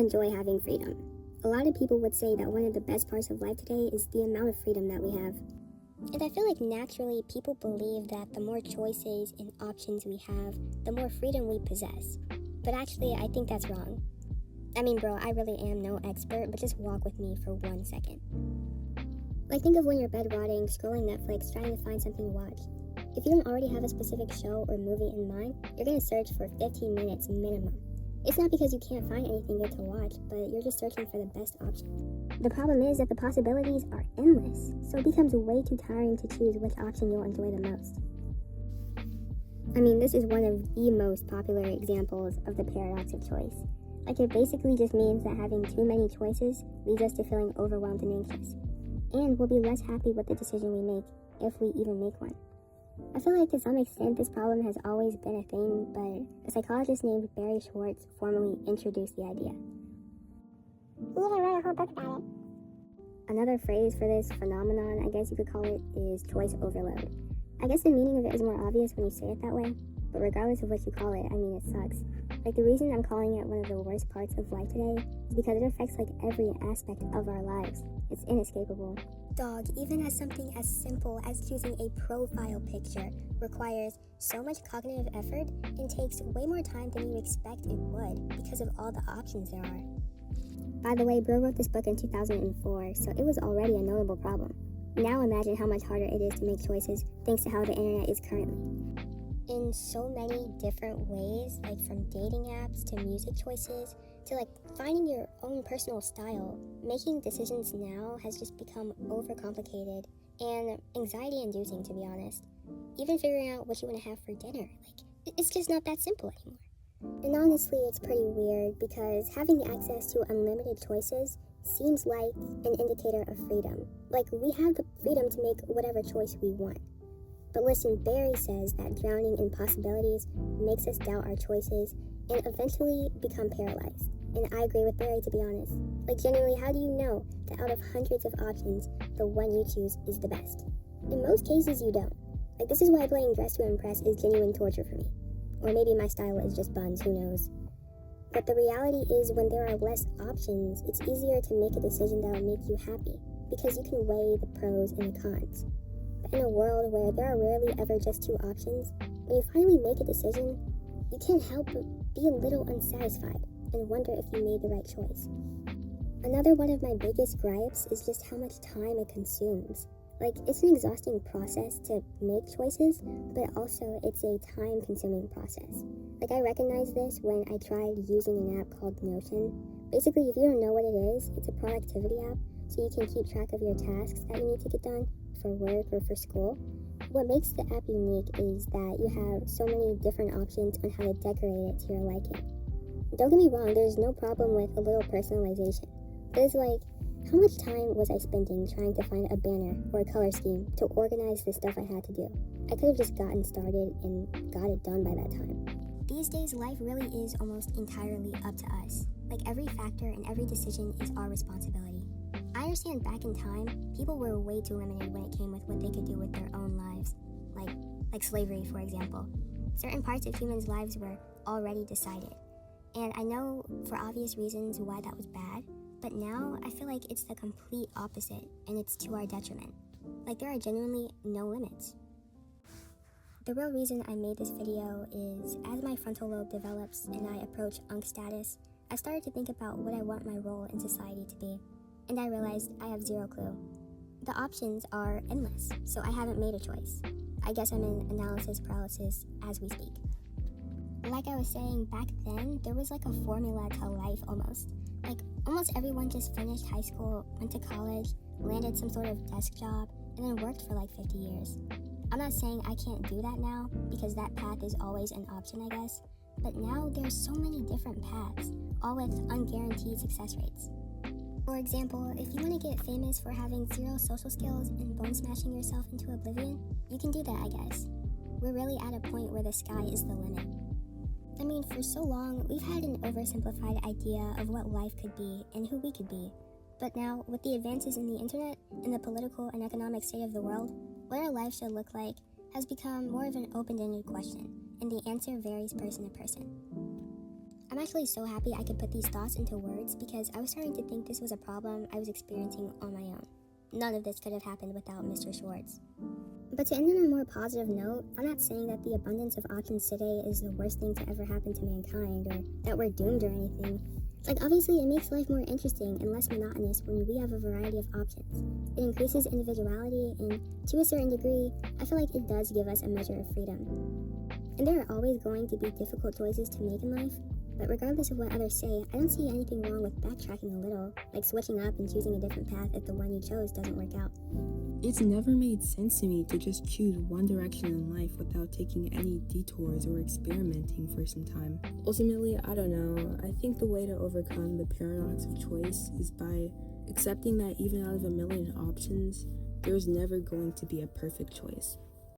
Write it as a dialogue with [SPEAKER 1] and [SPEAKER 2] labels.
[SPEAKER 1] enjoy having freedom. A lot of people would say that one of the best parts of life today is the amount of freedom that we have. And I feel like naturally people believe that the more choices and options we have, the more freedom we possess. But actually, I think that's wrong. I mean, bro, I really am no expert, but just walk with me for 1 second. Like, think of when you're bed rotting, scrolling Netflix, trying to find something to watch. If you don't already have a specific show or movie in mind, you're going to search for 15 minutes minimum. It's not because you can't find anything good to watch, but you're just searching for the best option. The problem is that the possibilities are endless, so it becomes way too tiring to choose which option you'll enjoy the most. I mean, this is one of the most popular examples of the paradox of choice. Like, it basically just means that having too many choices leads us to feeling overwhelmed and anxious. And we'll be less happy with the decision we make, if we even make one. I feel like to some extent this problem has always been a thing, but a psychologist named Barry Schwartz formally introduced the idea. He even wrote a whole book about it. Another phrase for this phenomenon, I guess you could call it, is choice overload. I guess the meaning of it is more obvious when you say it that way, but regardless of what you call it, I mean, it sucks. Like, the reason I'm calling it one of the worst parts of life today is because it affects like every aspect of our lives. It's inescapable. Dog, even as something as simple as choosing a profile picture requires so much cognitive effort and takes way more time than you expect it would because of all the options there are. By the way, bro wrote this book in 2004, so it was already a notable problem. Now imagine how much harder it is to make choices thanks to how the internet is currently. In so many different ways, like from dating apps to music choices to like finding your own personal style, making decisions now has just become overcomplicated and anxiety-inducing, to be honest. Even figuring out what you want to have for dinner, like, it's just not that simple anymore. And honestly, it's pretty weird because having access to unlimited choices seems like an indicator of freedom. Like, we have the freedom to make whatever choice we want. But listen, Barry says that drowning in possibilities makes us doubt our choices and eventually become paralyzed. And I agree with Barry, to be honest. Like, genuinely, how do you know that out of hundreds of options, the one you choose is the best? In most cases, you don't. Like, this is why playing Dress to Impress is genuine torture for me. Or maybe my style is just buns, who knows. But the reality is, when there are less options, it's easier to make a decision that will make you happy, because you can weigh the pros and the cons. But in a world where there are rarely ever just two options, when you finally make a decision, you can't help but be a little unsatisfied and wonder if you made the right choice. Another one of my biggest gripes is just how much time it consumes. Like, it's an exhausting process to make choices, but also it's a time-consuming process. Like, I recognized this when I tried using an app called Notion. Basically, if you don't know what it is, it's a productivity app, so you can keep track of your tasks that you need to get done for work or for school. What makes the app unique is that you have so many different options on how to decorate it to your liking. Don't get me wrong, there's no problem with a little personalization. But it's like, how much time was I spending trying to find a banner or a color scheme to organize the stuff I had to do? I could have just gotten started and got it done by that time. These days, life really is almost entirely up to us. Like, every factor and every decision is our responsibility. I understand back in time, people were way too limited when it came with what they could do with their own lives. Like slavery, for example. Certain parts of humans' lives were already decided. And I know for obvious reasons why that was bad, but now I feel like it's the complete opposite, and it's to our detriment. Like, there are genuinely no limits. The real reason I made this video is, as my frontal lobe develops and I approach UNC status, I started to think about what I want my role in society to be, and I realized I have zero clue. The options are endless, so I haven't made a choice. I guess I'm in analysis paralysis as we speak. Like I was saying, back then, there was like a formula to life almost. Like, almost everyone just finished high school, went to college, landed some sort of desk job, and then worked for like 50 years. I'm not saying I can't do that now, because that path is always an option, I guess. But now there's so many different paths, all with unguaranteed success rates. For example, if you want to get famous for having zero social skills and bone smashing yourself into oblivion, you can do that, I guess. We're really at a point where the sky is the limit. I mean, for so long, we've had an oversimplified idea of what life could be and who we could be. But now, with the advances in the internet and the political and economic state of the world, what our life should look like has become more of an open-ended question, and the answer varies person to person. I'm actually so happy I could put these thoughts into words because I was starting to think this was a problem I was experiencing on my own. None of this could have happened without Mr. Schwartz. But to end on a more positive note, I'm not saying that the abundance of options today is the worst thing to ever happen to mankind or that we're doomed or anything. Like, obviously, it makes life more interesting and less monotonous when we have a variety of options. It increases individuality, and to a certain degree, I feel like it does give us a measure of freedom. And there are always going to be difficult choices to make in life, but regardless of what others say, I don't see anything wrong with backtracking a little, like switching up and choosing a different path if the one you chose doesn't work out.
[SPEAKER 2] It's never made sense to me to just choose one direction in life without taking any detours or experimenting for some time. Ultimately, I don't know. I think the way to overcome the paradox of choice is by accepting that even out of a million options, there's never going to be a perfect choice.